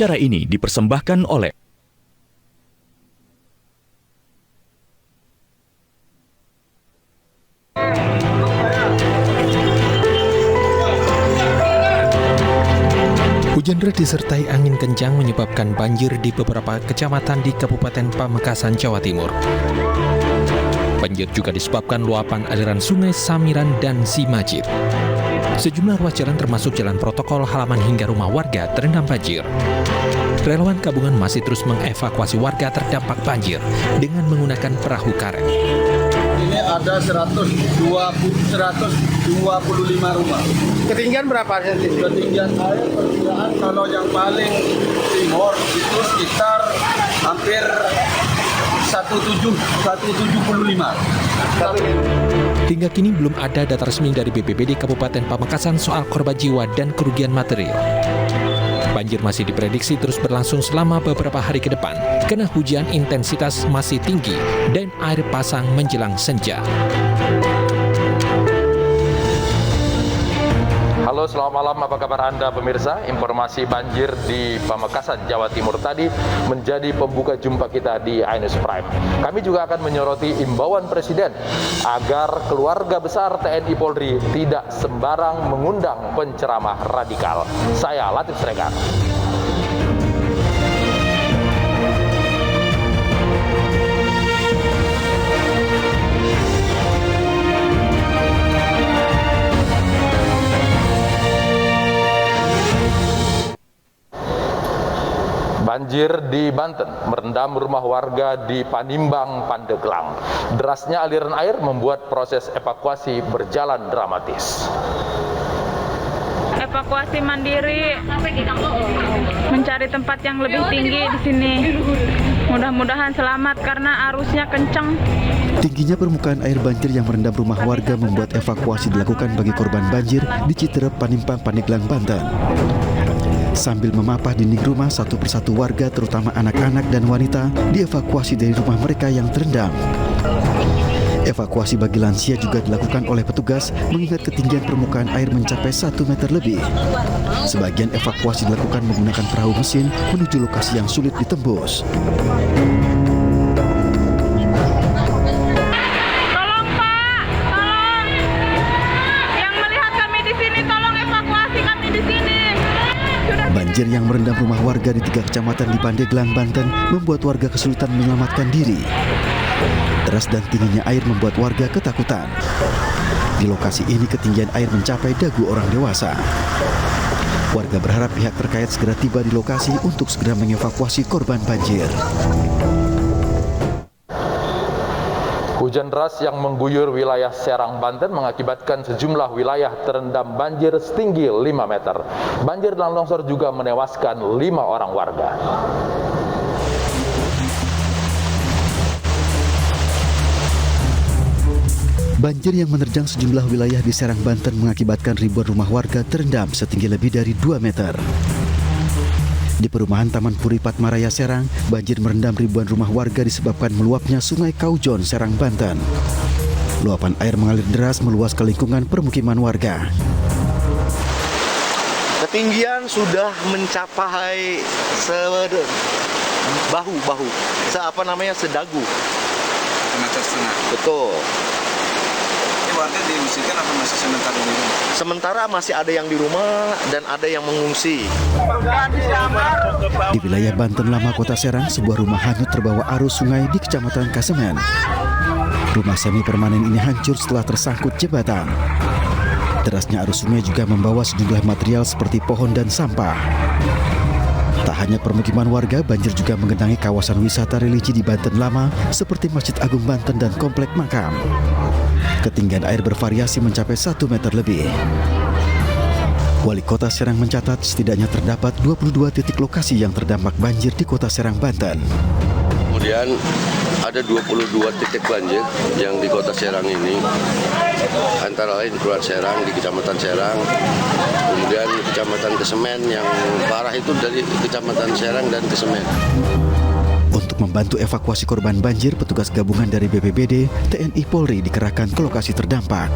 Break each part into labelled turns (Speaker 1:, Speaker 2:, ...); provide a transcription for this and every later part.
Speaker 1: Acara ini dipersembahkan oleh
Speaker 2: hujan deras disertai angin kencang menyebabkan banjir di beberapa kecamatan di Kabupaten Pamekasan, Jawa Timur. Banjir juga disebabkan luapan aliran sungai Samiran dan Simajid. Sejumlah ruas jalan termasuk jalan protokol, halaman hingga rumah warga terendam banjir. Relawan gabungan masih terus mengevakuasi warga terdampak banjir dengan menggunakan perahu karet.
Speaker 3: Ini ada 125 rumah.
Speaker 4: Ketinggian berapa senti?
Speaker 3: Ketinggian air perkiraan kalau yang paling timur itu sekitar hampir 175.
Speaker 2: Hingga kini belum ada data resmi dari BPBD Kabupaten Pamekasan soal korban jiwa dan kerugian material. Banjir masih diprediksi terus berlangsung selama beberapa hari ke depan karena hujan intensitas masih tinggi dan air pasang menjelang senja.
Speaker 5: Halo, selamat malam. Apa kabar Anda pemirsa? Informasi banjir di Pamekasan, Jawa Timur tadi menjadi pembuka jumpa kita di iNews Prime. Kami juga akan menyoroti imbauan Presiden agar keluarga besar TNI Polri tidak sembarang mengundang penceramah radikal. Saya Latif Sregar. Banjir di Banten merendam rumah warga di Panimbang, Pandeglang. Derasnya aliran air membuat proses evakuasi berjalan dramatis.
Speaker 6: Evakuasi mandiri, mencari tempat yang lebih tinggi di sini. Mudah-mudahan selamat karena arusnya kencang.
Speaker 7: Tingginya permukaan air banjir yang merendam rumah warga membuat evakuasi dilakukan bagi korban banjir di Citerep, Panimbang, Pandeglang, Banten. Sambil memapah dinding rumah, satu persatu warga terutama anak-anak dan wanita dievakuasi dari rumah mereka yang terendam. Evakuasi bagi lansia juga dilakukan oleh petugas mengingat ketinggian permukaan air mencapai 1 meter lebih. Sebagian evakuasi dilakukan menggunakan perahu mesin menuju lokasi yang sulit ditembus. Banjir yang merendam rumah warga di 3 kecamatan di Pandeglang, Banten membuat warga kesulitan menyelamatkan diri. Deras dan tingginya air membuat warga ketakutan. Di lokasi ini ketinggian air mencapai dagu orang dewasa. Warga berharap pihak terkait segera tiba di lokasi untuk segera mengevakuasi korban banjir.
Speaker 5: Hujan deras yang mengguyur wilayah Serang, Banten mengakibatkan sejumlah wilayah terendam banjir setinggi 5 meter. Banjir dan longsor juga menewaskan 5 orang warga.
Speaker 7: Banjir yang menerjang sejumlah wilayah di Serang, Banten mengakibatkan ribuan rumah warga terendam setinggi lebih dari 2 meter. Di perumahan Taman Puri Patmaraya Serang, banjir merendam ribuan rumah warga disebabkan meluapnya Sungai Kaujon, Serang, Banten. Luapan air mengalir deras meluas ke lingkungan permukiman warga.
Speaker 4: Ketinggian sudah mencapai sedagu.
Speaker 3: Meter setengah.
Speaker 4: Betul.
Speaker 3: Ini warga diungsikan apa masih sementara di rumah?
Speaker 4: Sementara masih ada yang di rumah dan ada yang mengungsi.
Speaker 7: Di wilayah Banten Lama, Kota Serang, sebuah rumah hanyut terbawa arus sungai di Kecamatan Kasemen. Rumah semi permanen ini hancur setelah tersangkut jembatan. Derasnya arus sungai juga membawa sejumlah material seperti pohon dan sampah. Tak hanya permukiman warga, banjir juga menggenangi kawasan wisata religi di Banten Lama seperti Masjid Agung Banten dan Komplek Makam. Ketinggian air bervariasi mencapai 1 meter lebih. Wali Kota Serang mencatat setidaknya terdapat 22 titik lokasi yang terdampak banjir di Kota Serang, Banten.
Speaker 8: Kemudian ada 22 titik banjir yang di Kota Serang ini, antara lain di Kelurahan Serang, di Kecamatan Serang, kemudian di Kecamatan Kesemen, yang parah itu dari Kecamatan Serang dan Kesemen.
Speaker 7: Untuk membantu evakuasi korban banjir, petugas gabungan dari BPBD, TNI Polri dikerahkan ke lokasi terdampak.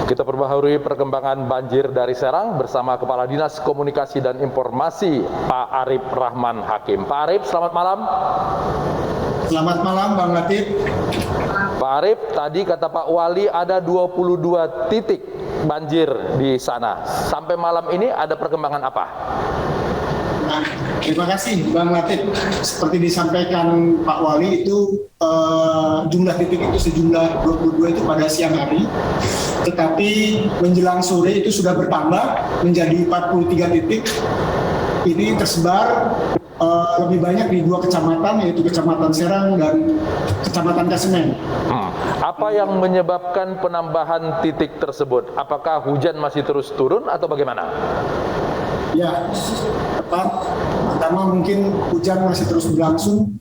Speaker 5: Kita perbaharui perkembangan banjir dari Serang bersama Kepala Dinas Komunikasi dan Informasi Pak Arif Rahman Hakim. Pak Arif, selamat malam.
Speaker 3: Selamat malam Bang Latif.
Speaker 5: Pak Arif, tadi kata Pak Wali ada 22 titik banjir di sana. Sampai malam ini ada perkembangan apa?
Speaker 3: Nah, terima kasih Bang Latif. Seperti disampaikan Pak Wali itu jumlah titik itu sejumlah 22 itu pada siang hari. Tetapi menjelang sore itu sudah bertambah menjadi 43 titik. Ini tersebar lebih banyak di 2 kecamatan, yaitu Kecamatan Serang dan Kecamatan Kasemen.
Speaker 5: Apa yang menyebabkan penambahan titik tersebut? Apakah hujan masih terus turun atau bagaimana?
Speaker 3: Ya, tepat. Pertama mungkin hujan masih terus berlangsung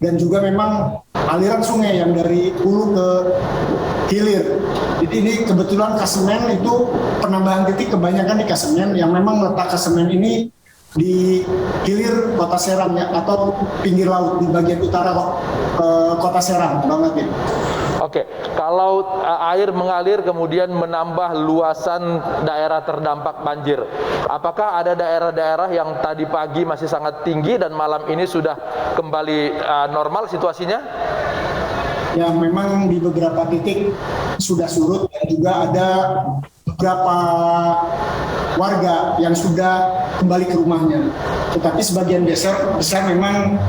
Speaker 3: dan juga memang aliran sungai yang dari hulu ke hilir. Jadi ini kebetulan Kasemen itu penambahan titik kebanyakan di Kasemen yang memang letak Kasemen ini di hilir Kota Serang ya, atau pinggir laut di bagian utara Kota Serang banget ya.
Speaker 5: Oke, kalau air mengalir kemudian menambah luasan daerah terdampak banjir, apakah ada daerah-daerah yang tadi pagi masih sangat tinggi dan malam ini sudah kembali normal situasinya?
Speaker 3: Ya, memang di beberapa titik sudah surut dan juga ada beberapa warga yang sudah kembali ke rumahnya. Tetapi sebagian besar memang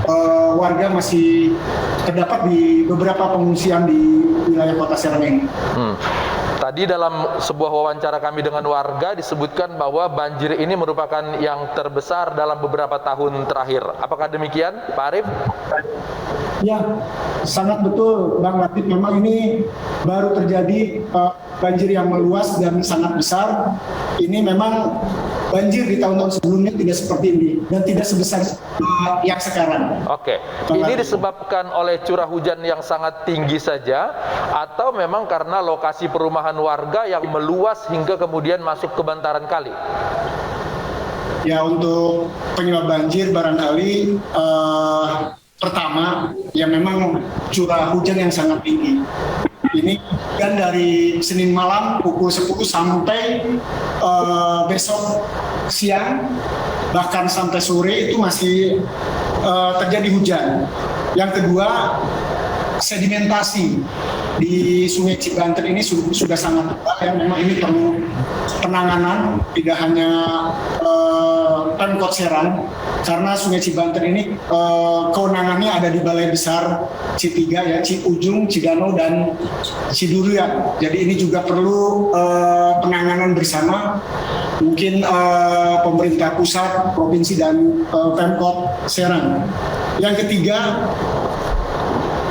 Speaker 3: warga masih terdapat di beberapa pengungsian di wilayah Kota Serang ini.
Speaker 5: Tadi dalam sebuah wawancara kami dengan warga disebutkan bahwa banjir ini merupakan yang terbesar dalam beberapa tahun terakhir. Apakah demikian, Pak Arif?
Speaker 3: Ya, sangat betul Bang Latif. Memang ini baru terjadi banjir yang meluas dan sangat besar. Ini memang banjir di tahun-tahun sebelumnya tidak seperti ini dan tidak sebesar yang sekarang.
Speaker 5: Oke, ini disebabkan oleh curah hujan yang sangat tinggi saja atau memang karena lokasi perumahan warga yang meluas hingga kemudian masuk ke bantaran kali?
Speaker 3: Ya, untuk penyebab banjir barangkali pertama ya memang curah hujan yang sangat tinggi. Ini kan dari Senin malam pukul 10 sampai besok siang bahkan sampai sore itu masih terjadi hujan. Yang kedua, sedimentasi di Sungai Cibanten ini sudah sangat tebal ya. Memang ini perlu penanganan, tidak hanya Pemkot Serang, karena Sungai Cibanten ini kewenangannya ada di Balai Besar C3 ya, Ciujung, Cidanau dan Ciduria. Jadi ini juga perlu penanganan bersama, mungkin pemerintah pusat, provinsi dan Pemkot Serang. Yang ketiga,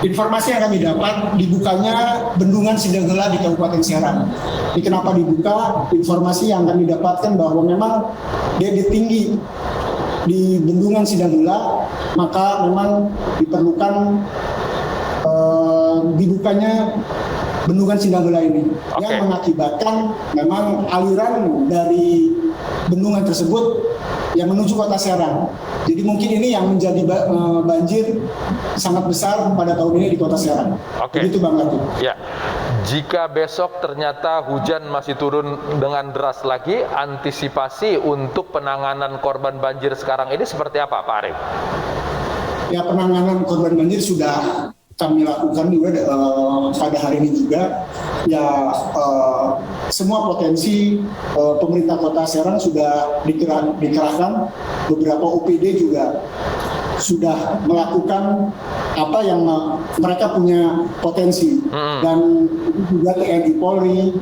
Speaker 3: informasi yang kami dapat dibukanya bendungan Sindanggela di Kabupaten Serang. Ini kenapa dibuka? Informasi yang kami dapatkan bahwa memang debit tinggi di bendungan Sindanggela, maka memang diperlukan dibukanya bendungan Sindanggela ini, yang mengakibatkan memang aliran dari bendungan tersebut yang menuju Kota Serang. Jadi mungkin ini yang menjadi banjir sangat besar pada tahun ini di Kota Serang. Begitu Bang Latif.
Speaker 5: Ya. Jika besok ternyata hujan masih turun dengan deras lagi, antisipasi untuk penanganan korban banjir sekarang ini seperti apa, Pak Arif?
Speaker 3: Ya, penanganan korban banjir sudah kami lakukan juga pada hari ini juga. Ya, semua potensi pemerintah Kota Serang sudah dikerahkan, beberapa OPD juga sudah melakukan apa yang mereka punya potensi, dan juga TNI Polri,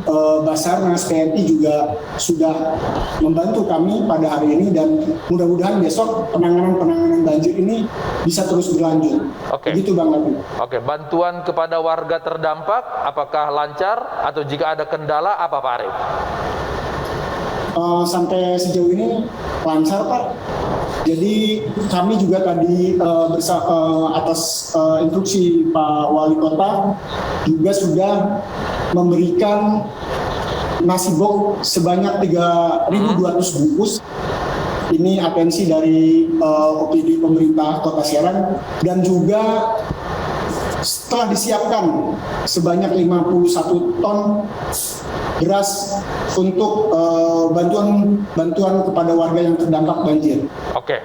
Speaker 3: Basarnas, TNI juga sudah membantu kami pada hari ini, dan mudah-mudahan besok penanganan banjir ini bisa terus berlanjut. Begitu Bang Latif.
Speaker 5: Bantuan kepada warga terdampak apakah lancar atau jika ada kendala apa Pak Arif?
Speaker 3: Sampai sejauh ini lancar Pak. Jadi kami juga tadi atas instruksi Pak Wali Kota juga sudah memberikan nasi box sebanyak 3.200 bungkus. Ini atensi dari OPD pemerintah Kota Serang, dan juga telah disiapkan sebanyak 51 ton beras untuk bantuan kepada warga yang terdampak banjir.
Speaker 5: Oke,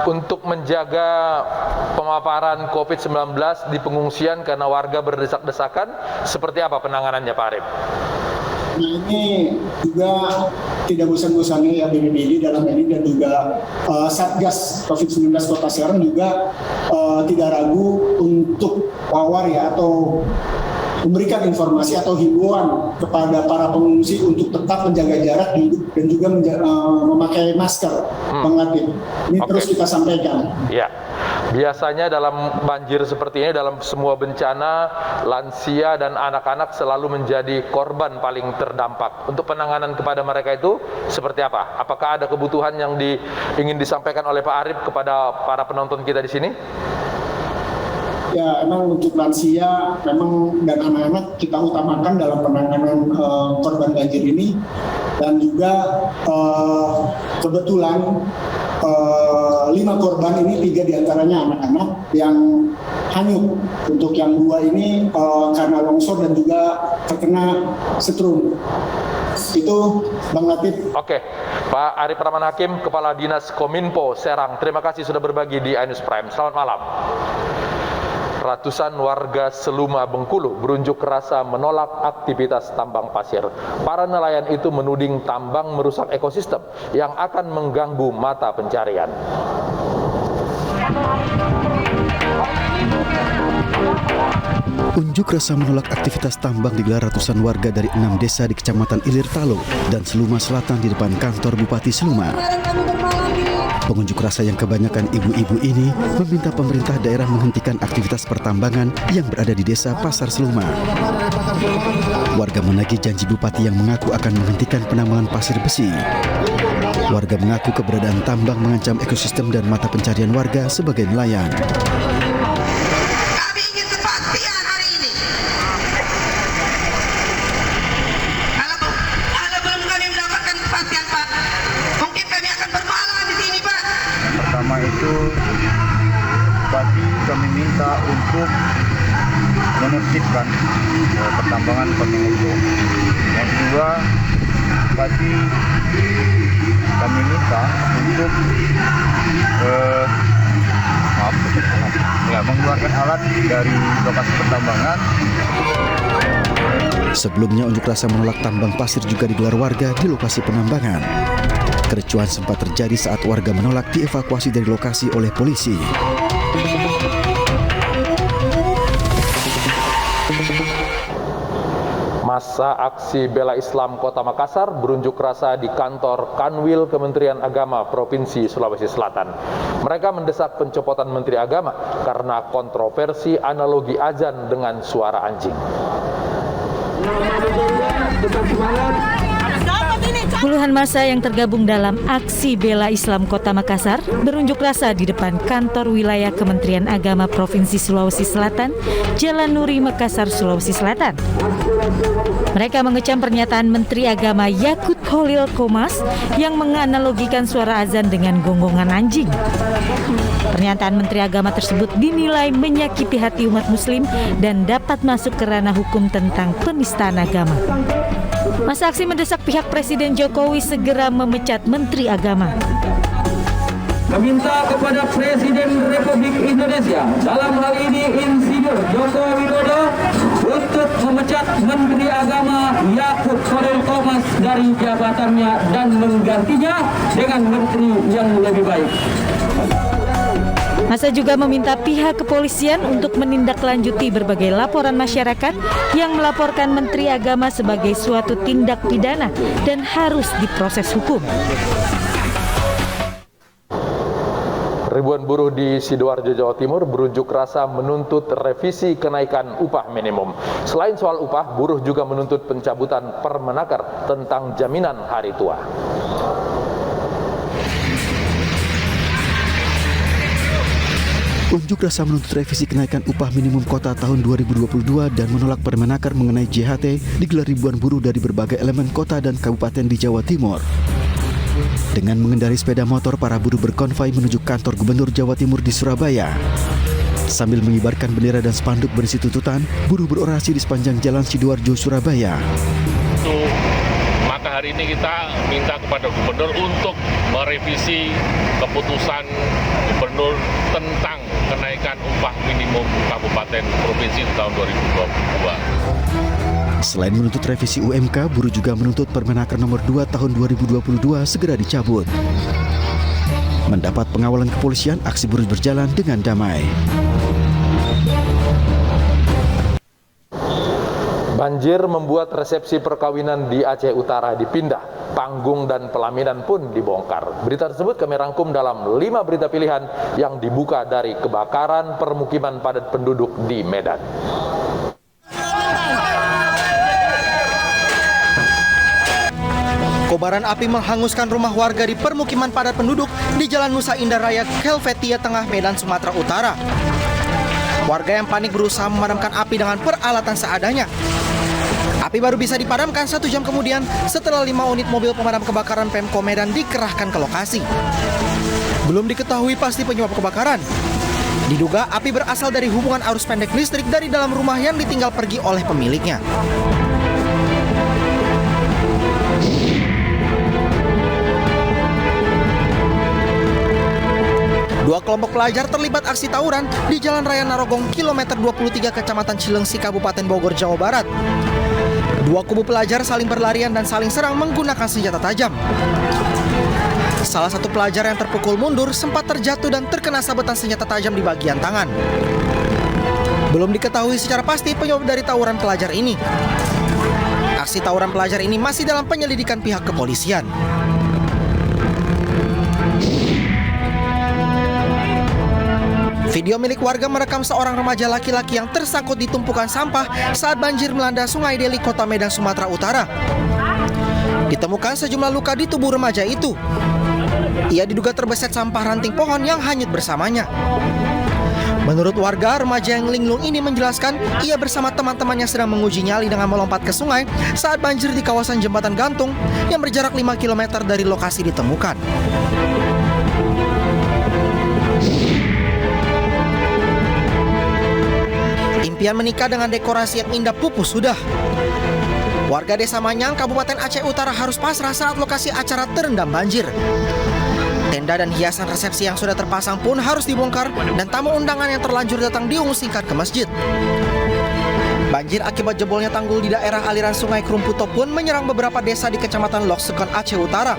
Speaker 5: untuk menjaga pemaparan COVID-19 di pengungsian karena warga berdesak-desakan, seperti apa penanganannya Pak Arif?
Speaker 3: Nah, ini juga tidak bosan-bosannya ya BPBD dalam ini, dan juga Satgas COVID-19 Kota Serang juga tidak ragu untuk atau memberikan informasi atau himbauan kepada para pengungsi untuk tetap menjaga jarak dan juga memakai masker. Bang Latif, ini terus kita sampaikan.
Speaker 5: Ya, biasanya dalam banjir seperti ini, dalam semua bencana, lansia dan anak-anak selalu menjadi korban paling terdampak. Untuk penanganan kepada mereka itu seperti apa? Apakah ada kebutuhan yang ingin disampaikan oleh Pak Arif kepada para penonton kita di sini?
Speaker 3: Ya, emang untuk lansia memang dan anak-anak kita utamakan dalam penanganan korban banjir ini, dan juga kebetulan 5 korban ini 3 diantaranya anak-anak yang hanyut. Untuk yang 2 ini karena longsor dan juga terkena setrum. Itu Bang Latif.
Speaker 5: Oke, Pak Arif Rahman Hakim, Kepala Dinas Kominfo Serang, terima kasih sudah berbagi di iNews Prime. Selamat malam. Ratusan warga Seluma Bengkulu berunjuk rasa menolak aktivitas tambang pasir. Para nelayan itu menuding tambang merusak ekosistem yang akan mengganggu mata pencarian.
Speaker 7: Unjuk rasa menolak aktivitas tambang digelar ratusan warga dari 6 desa di Kecamatan Ilir Talo dan Seluma Selatan di depan kantor Bupati Seluma. Pengunjuk rasa yang kebanyakan ibu-ibu ini meminta pemerintah daerah menghentikan aktivitas pertambangan yang berada di desa Pasar Seluma. Warga menagih janji bupati yang mengaku akan menghentikan penambangan pasir besi. Warga mengaku keberadaan tambang mengancam ekosistem dan mata pencarian warga sebagai nelayan.
Speaker 9: Kami ingin kepastian hari ini. Kalau belum kami mendapatkan kepastian, Pak, mungkin kami akan bermalam di sini, Pak.
Speaker 10: Pertama itu bupati kami minta untuk menertibkan pertambangan Kominfo. Yang kedua, bupati kami minta untuk mengeluarkan alat dari lokasi pertambangan.
Speaker 7: Sebelumnya unjuk rasa menolak tambang pasir juga digelar warga di lokasi penambangan. Kericuhan sempat terjadi saat warga menolak dievakuasi dari lokasi oleh polisi.
Speaker 5: Masa aksi bela Islam Kota Makassar berunjuk rasa di kantor Kanwil Kementerian Agama Provinsi Sulawesi Selatan. Mereka mendesak pencopotan Menteri Agama karena kontroversi analogi azan dengan suara anjing.
Speaker 11: Puluhan massa yang tergabung dalam aksi bela Islam Kota Makassar berunjuk rasa di depan kantor wilayah Kementerian Agama Provinsi Sulawesi Selatan, Jalan Nuri, Makassar, Sulawesi Selatan. Mereka mengecam pernyataan Menteri Agama Yakut Kholil Komas yang menganalogikan suara azan dengan gonggongan anjing. Pernyataan Menteri Agama tersebut dinilai menyakiti hati umat Muslim dan dapat masuk ke ranah hukum tentang penistaan agama. Masa aksi mendesak pihak Presiden Jokowi segera memecat Menteri Agama.
Speaker 12: Meminta kepada Presiden Republik Indonesia, dalam hal ini Insinyur Joko Widodo, untuk memecat Menteri Agama Yakut Kholil Komas dari jabatannya dan menggantinya dengan menteri yang lebih baik.
Speaker 11: Masa juga meminta pihak kepolisian untuk menindaklanjuti berbagai laporan masyarakat yang melaporkan Menteri Agama sebagai suatu tindak pidana dan harus diproses hukum.
Speaker 5: Ribuan buruh di Sidoarjo, Jawa Timur berunjuk rasa menuntut revisi kenaikan upah minimum. Selain soal upah, buruh juga menuntut pencabutan Permenaker tentang jaminan hari tua.
Speaker 7: Unjuk rasa menuntut revisi kenaikan upah minimum kota tahun 2022 dan menolak Permenaker mengenai JHT digelar ribuan buruh dari berbagai elemen kota dan kabupaten di Jawa Timur. Dengan mengendarai sepeda motor, para buruh berkonvoi menuju kantor Gubernur Jawa Timur di Surabaya. Sambil mengibarkan bendera dan spanduk berisi tuntutan, buruh berorasi di sepanjang Jalan Sidoarjo, Surabaya.
Speaker 13: Maka hari ini kita minta kepada gubernur untuk merevisi keputusan gubernur tentang kenaikan upah minimum kabupaten provinsi tahun 2022.
Speaker 7: Selain menuntut revisi UMK, buruh juga menuntut Permenaker nomor 2 tahun 2022 segera dicabut. Mendapat pengawalan kepolisian, aksi buruh berjalan dengan damai.
Speaker 5: Banjir membuat resepsi perkawinan di Aceh Utara dipindah. Panggung dan pelaminan pun dibongkar. Berita tersebut kami rangkum dalam 5 berita pilihan yang dibuka dari kebakaran permukiman padat penduduk di Medan.
Speaker 14: Kobaran api menghanguskan rumah warga di permukiman padat penduduk di Jalan Nusa Indah Raya, Helvetia Tengah, Medan, Sumatera Utara. Warga yang panik berusaha memadamkan api dengan peralatan seadanya. Api baru bisa dipadamkan 1 jam kemudian setelah 5 unit mobil pemadam kebakaran Pemko Medan dikerahkan ke lokasi. Belum diketahui pasti penyebab kebakaran. Diduga api berasal dari hubungan arus pendek listrik dari dalam rumah yang ditinggal pergi oleh pemiliknya. Dua kelompok pelajar terlibat aksi tawuran di Jalan Raya Narogong, kilometer 23, Kecamatan Cilengsi, Kabupaten Bogor, Jawa Barat. Dua kubu pelajar saling berlarian dan saling serang menggunakan senjata tajam. Salah satu pelajar yang terpukul mundur sempat terjatuh dan terkena sabetan senjata tajam di bagian tangan. Belum diketahui secara pasti penyebab dari tawuran pelajar ini. Aksi tawuran pelajar ini masih dalam penyelidikan pihak kepolisian. Video milik warga merekam seorang remaja laki-laki yang tersangkut di tumpukan sampah saat banjir melanda Sungai Deli, Kota Medan, Sumatera Utara. Ditemukan sejumlah luka di tubuh remaja itu. Ia diduga terbeset sampah ranting pohon yang hanyut bersamanya. Menurut warga, remaja yang linglung ini menjelaskan ia bersama teman-temannya sedang menguji nyali dengan melompat ke sungai saat banjir di kawasan Jembatan Gantung yang berjarak 5 km dari lokasi ditemukan. Impian menikah dengan dekorasi yang indah pupus sudah. Warga Desa Manyang, Kabupaten Aceh Utara harus pasrah saat lokasi acara terendam banjir. Tenda dan hiasan resepsi yang sudah terpasang pun harus dibongkar dan tamu undangan yang terlanjur datang diungsikan ke masjid. Banjir akibat jebolnya tanggul di daerah aliran Sungai Krumputo pun menyerang beberapa desa di Kecamatan Loksekon, Aceh Utara.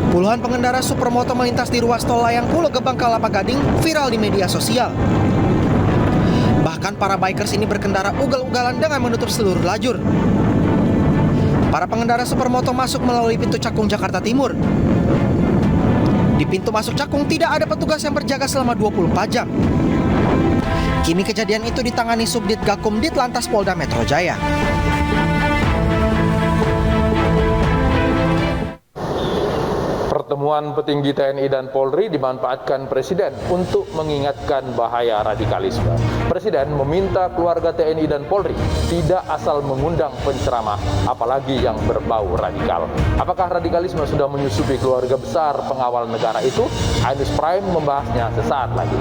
Speaker 14: Puluhan pengendara supermoto melintas di ruas tol layang Pulau Gebang Kelapa Gading viral di media sosial. Bahkan para bikers ini berkendara ugal-ugalan dengan menutup seluruh lajur. Para pengendara supermoto masuk melalui pintu Cakung, Jakarta Timur. Di pintu masuk Cakung tidak ada petugas yang berjaga selama 24 jam. Kini kejadian itu ditangani Subdit Gakum Ditlantas Polda Metro Jaya.
Speaker 5: Pertemuan petinggi TNI dan Polri dimanfaatkan Presiden untuk mengingatkan bahaya radikalisme. Presiden meminta keluarga TNI dan Polri tidak asal mengundang penceramah, apalagi yang berbau radikal. Apakah radikalisme sudah menyusupi keluarga besar pengawal negara itu? Ainus Prime membahasnya sesaat lagi.